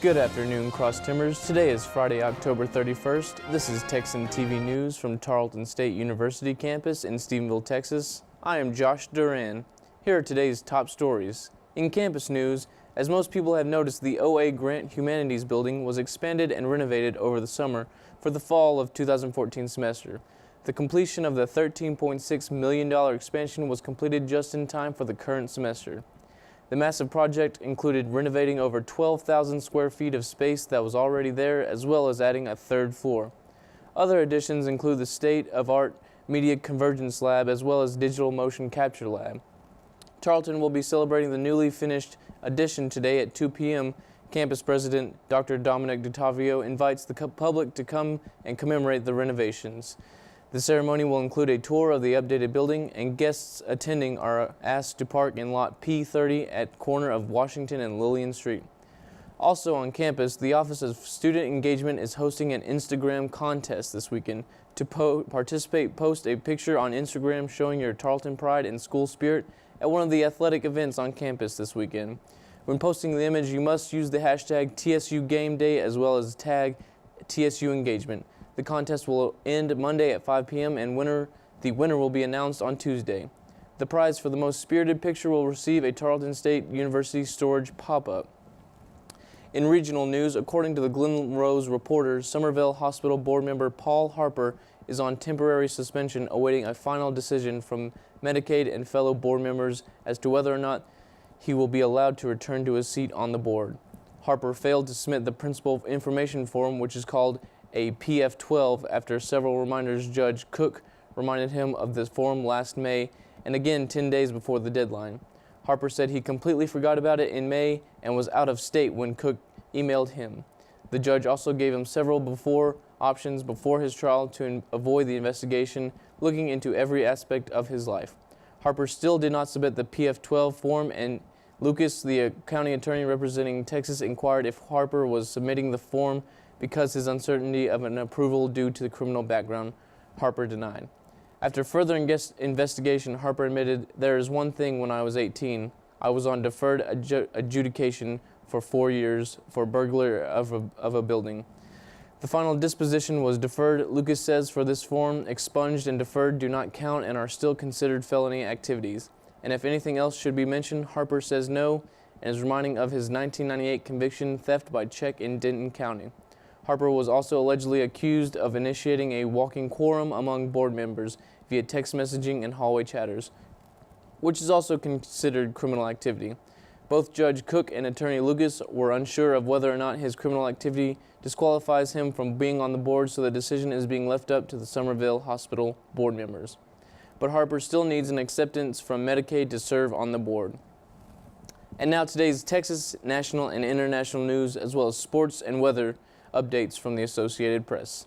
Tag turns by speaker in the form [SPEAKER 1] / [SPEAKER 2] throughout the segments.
[SPEAKER 1] Good afternoon, Cross Timbers. Today is Friday, October 31st. This is Texan TV News from Tarleton State University campus in Stephenville, Texas. I am Josh Duran. Here are today's top stories. In campus news, as most people have noticed, the OA Grant Humanities building was expanded and renovated over the summer for the fall of 2014 semester. The completion of the $13.6 million expansion was completed just in time for the current semester. The massive project included renovating over 12,000 square feet of space that was already there, as well as adding a third floor. Other additions include the state-of-art media convergence lab as well as digital motion capture lab. Tarleton will be celebrating the newly finished addition today at 2 p.m. Campus President Dr. Dominic DeTavio invites the public to come and commemorate the renovations. The ceremony will include a tour of the updated building, and guests attending are asked to park in lot P30 at corner of Washington and Lillian Street. Also on campus, the Office of Student Engagement is hosting an Instagram contest this weekend. To participate, post a picture on Instagram showing your Tarleton pride and school spirit at one of the athletic events on campus this weekend. When posting the image, you must use the hashtag TSUGameDay as well as tag TSU Engagement. The contest will end Monday at 5 p.m. and the winner will be announced on Tuesday. The prize for the most spirited picture will receive a Tarleton State University storage pop-up. In regional news, according to the Glen Rose Reporter, Somerville Hospital board member Paul Harper is on temporary suspension awaiting a final decision from Medicaid and fellow board members as to whether or not he will be allowed to return to his seat on the board. Harper failed to submit the principal information form, which is called a PF-12, after several reminders. Judge Cook reminded him of this form last May and again 10 days before the deadline. Harper said he completely forgot about it in May and was out of state when Cook emailed him. The judge also gave him several options before his trial to avoid the investigation, looking into every aspect of his life. Harper still did not submit the PF-12 form, and Lucas, the county attorney representing Texas, inquired if Harper was submitting the form because his uncertainty of an approval due to the criminal background. Harper denied. After further investigation, Harper admitted, "There is one thing: when I was 18, I was on deferred adjudication for 4 years for burglary of a building. The final disposition was deferred." Lucas says for this form, expunged and deferred do not count and are still considered felony activities. And if anything else should be mentioned, Harper says no and is reminding of his 1998 conviction, theft by check in Denton County. Harper was also allegedly accused of initiating a walking quorum among board members via text messaging and hallway chatters, which is also considered criminal activity. Both Judge Cook and Attorney Lucas were unsure of whether or not his criminal activity disqualifies him from being on the board, so the decision is being left up to the Somerville Hospital board members. But Harper still needs an acceptance from Medicaid to serve on the board. And now today's Texas, national, and international news, as well as sports and weather updates from the Associated Press.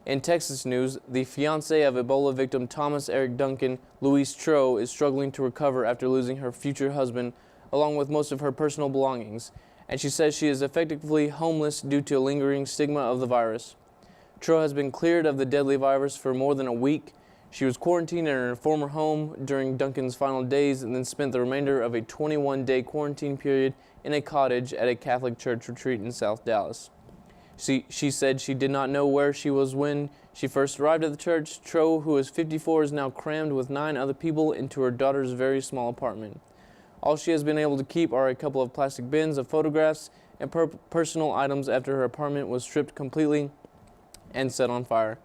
[SPEAKER 1] In Texas news, the fiancée of Ebola victim Thomas Eric Duncan, Louise Troe, is struggling to recover after losing her future husband along with most of her personal belongings, and she says she is effectively homeless due to a lingering stigma of the virus. Troe has been cleared of the deadly virus for more than a week. She was quarantined in her former home during Duncan's final days and then spent the remainder of a 21-day quarantine period in a cottage at a Catholic church retreat in South Dallas. She said she did not know where she was when she first arrived at the church. Troe, who is 54, is now crammed with 9 other people into her daughter's very small apartment. All she has been able to keep are a couple of plastic bins of photographs and personal items after her apartment was stripped completely and set on fire.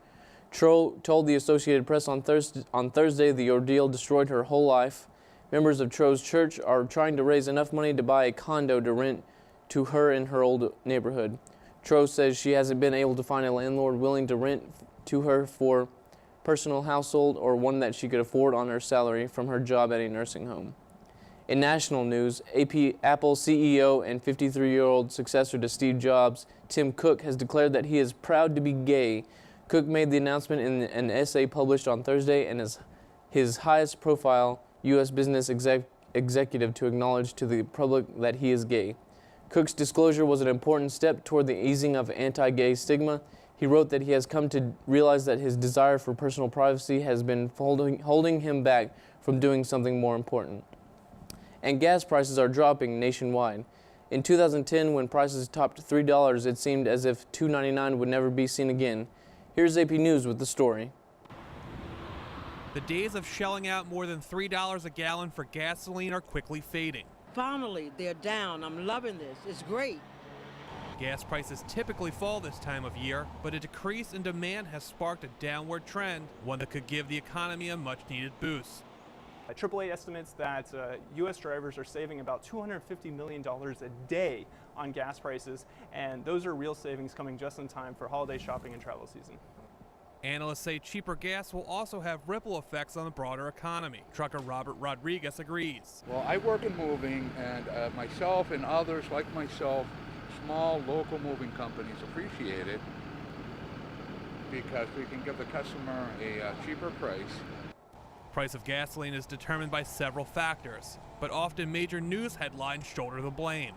[SPEAKER 1] Troe told the Associated Press on Thursday the ordeal destroyed her whole life. Members of Troe's church are trying to raise enough money to buy a condo to rent to her in her old neighborhood. Troe says she hasn't been able to find a landlord willing to rent to her for personal household or one that she could afford on her salary from her job at a nursing home. In national news, Apple CEO and 53-year-old successor to Steve Jobs, Tim Cook, has declared that he is proud to be gay. Cook made the announcement in an essay published on Thursday and is his highest-profile U.S. business executive to acknowledge to the public that he is gay. Cook's disclosure was an important step toward the easing of anti-gay stigma. He wrote that he has come to realize that his desire for personal privacy has been holding him back from doing something more important. And gas prices are dropping nationwide. In 2010, when prices topped $3, it seemed as if $2.99 would never be seen again. Here's AP News with the story.
[SPEAKER 2] The days of shelling out more than $3 a gallon for gasoline are quickly fading.
[SPEAKER 3] Finally, they're down. I'm loving this. It's great.
[SPEAKER 2] Gas prices typically fall this time of year, but a decrease in demand has sparked a downward trend, one that could give the economy a much-needed boost.
[SPEAKER 4] AAA estimates that U.S. drivers are saving about $250 million a day on gas prices, and those are real savings coming just in time for holiday shopping and travel season.
[SPEAKER 2] Analysts say cheaper gas will also have ripple effects on the broader economy. Trucker Robert Rodriguez agrees.
[SPEAKER 5] Well, I work in moving, and myself and others like myself, small local moving companies appreciate it because we can give the customer a cheaper price.
[SPEAKER 2] Price of gasoline is determined by several factors, but often major news headlines shoulder the blame.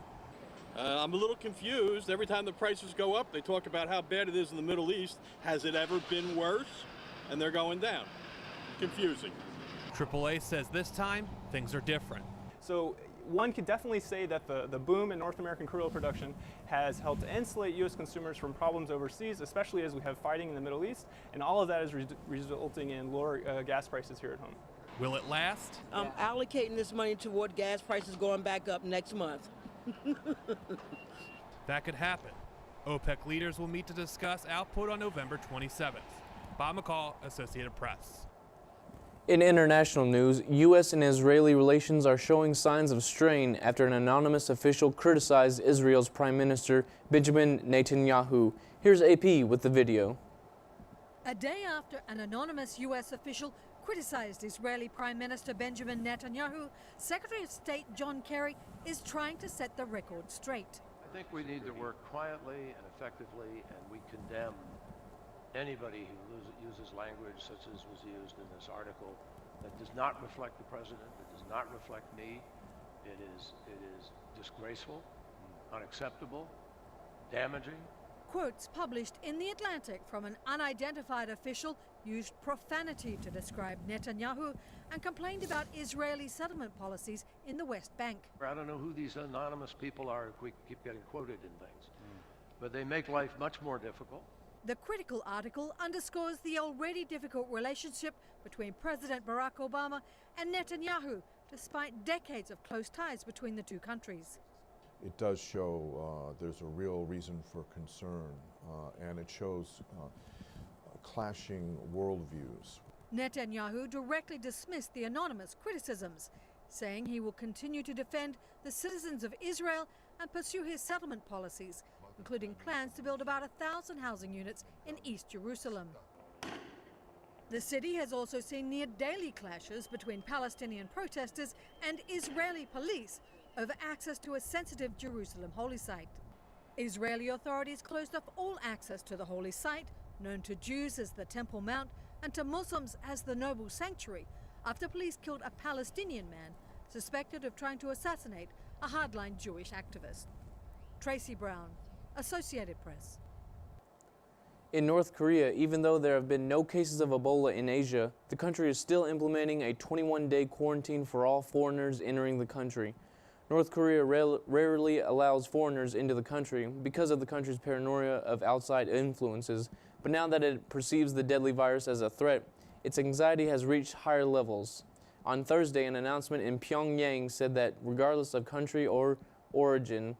[SPEAKER 6] I'm a little confused. Every time the prices go up, they talk about how bad it is in the Middle East. Has it ever been worse? And they're going down. Confusing.
[SPEAKER 2] AAA says this time, things are different.
[SPEAKER 4] So one could definitely say that the boom in North American crude oil production has helped insulate U.S. consumers from problems overseas, especially as we have fighting in the Middle East, and all of that is resulting in lower gas prices here at home.
[SPEAKER 2] Will it last?
[SPEAKER 3] I'm allocating this money toward gas prices going back up next month.
[SPEAKER 2] That could happen. OPEC leaders will meet to discuss output on November 27th. Bob McCall, Associated Press.
[SPEAKER 1] In international news, U.S. and Israeli relations are showing signs of strain after an anonymous official criticized Israel's Prime Minister Benjamin Netanyahu. Here's AP with the video.
[SPEAKER 7] A day after an anonymous U.S. official criticized Israeli Prime Minister Benjamin Netanyahu, Secretary of State John Kerry is trying to set the record straight.
[SPEAKER 8] I think we need to work quietly and effectively, and we condemn anybody who uses language such as was used in this article that does not reflect the president, that does not reflect me. It is disgraceful, unacceptable, damaging.
[SPEAKER 7] Quotes published in The Atlantic from an unidentified official used profanity to describe Netanyahu and complained about Israeli settlement policies in the West Bank.
[SPEAKER 8] I don't know who these anonymous people are if we keep getting quoted in things, but they make life much more difficult.
[SPEAKER 7] The critical article underscores the already difficult relationship between President Barack Obama and Netanyahu, despite decades of close ties between the two countries.
[SPEAKER 9] It does show there's a real reason for concern, and it shows clashing worldviews.
[SPEAKER 7] Netanyahu directly dismissed the anonymous criticisms, saying he will continue to defend the citizens of Israel and pursue his settlement policies, including plans to build about 1,000 housing units in East Jerusalem. The city has also seen near-daily clashes between Palestinian protesters and Israeli police over access to a sensitive Jerusalem holy site. Israeli authorities closed off all access to the holy site, known to Jews as the Temple Mount and to Muslims as the Noble Sanctuary, after police killed a Palestinian man suspected of trying to assassinate a hardline Jewish activist. Tracy Brown, Associated Press.
[SPEAKER 1] In North Korea, even though there have been no cases of Ebola in Asia, the country is still implementing a 21-day quarantine for all foreigners entering the country. North Korea rarely allows foreigners into the country because of the country's paranoia of outside influences, but now that it perceives the deadly virus as a threat, its anxiety has reached higher levels. On Thursday, an announcement in Pyongyang said that regardless of country or origin,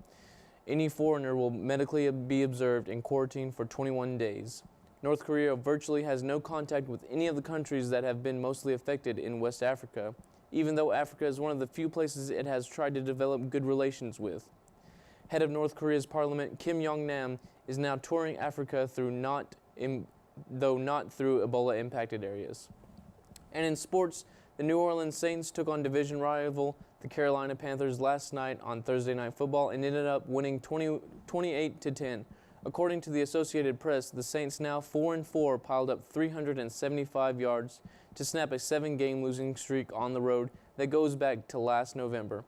[SPEAKER 1] any foreigner will medically be observed and quarantined for 21 days. North Korea virtually has no contact with any of the countries that have been mostly affected in West Africa, even though Africa is one of the few places it has tried to develop good relations with. Head of North Korea's parliament, Kim Yong-nam, is now touring Africa though not through Ebola-impacted areas. And in sports, the New Orleans Saints took on division rival the Carolina Panthers last night on Thursday Night Football and ended up winning 28-10. According to the Associated Press, the Saints, now 4-4, piled up 375 yards to snap a 7-game losing streak on the road that goes back to last November.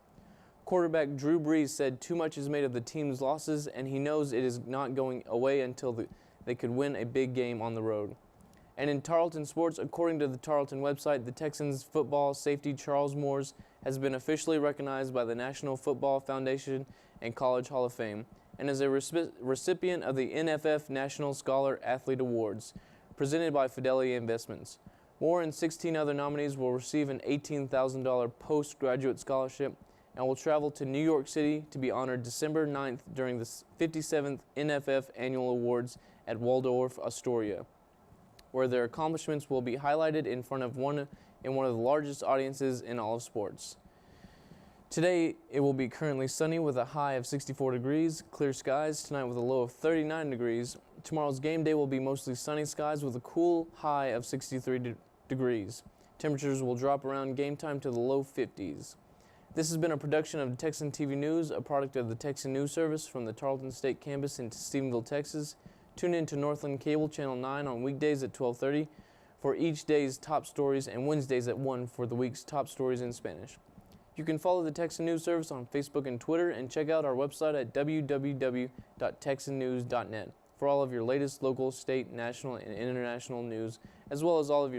[SPEAKER 1] Quarterback Drew Brees said too much is made of the team's losses, and he knows it is not going away until they could win a big game on the road. And in Tarleton sports, according to the Tarleton website, the Texans football safety Charles Moores has been officially recognized by the National Football Foundation and College Hall of Fame, and is a recipient of the NFF National Scholar Athlete Awards, presented by Fidelity Investments. Moore and 16 other nominees will receive an $18,000 postgraduate scholarship and will travel to New York City to be honored December 9th during the 57th NFF Annual Awards at Waldorf Astoria, where their accomplishments will be highlighted in front of one of the largest audiences in all of sports. Today, it will be currently sunny with a high of 64 degrees, clear skies tonight with a low of 39 degrees. Tomorrow's game day will be mostly sunny skies with a cool high of 63 degrees. Temperatures will drop around game time to the low 50s. This has been a production of Texan TV News, a product of the Texan News Service from the Tarleton State campus in Stephenville, Texas. Tune in to Northland Cable Channel 9 on weekdays at 12:30 for each day's top stories and Wednesdays at 1 for the week's top stories in Spanish. You can follow the Texan News Service on Facebook and Twitter, and check out our website at www.texannews.net for all of your latest local, state, national, and international news, as well as all of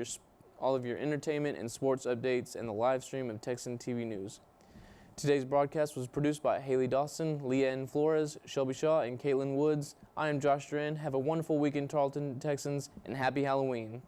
[SPEAKER 1] your entertainment and sports updates and the live stream of Texan TV News. Today's broadcast was produced by Haley Dawson, Leah N. Flores, Shelby Shaw, and Caitlin Woods. I am Josh Duran. Have a wonderful weekend, Tarleton Texans, and happy Halloween.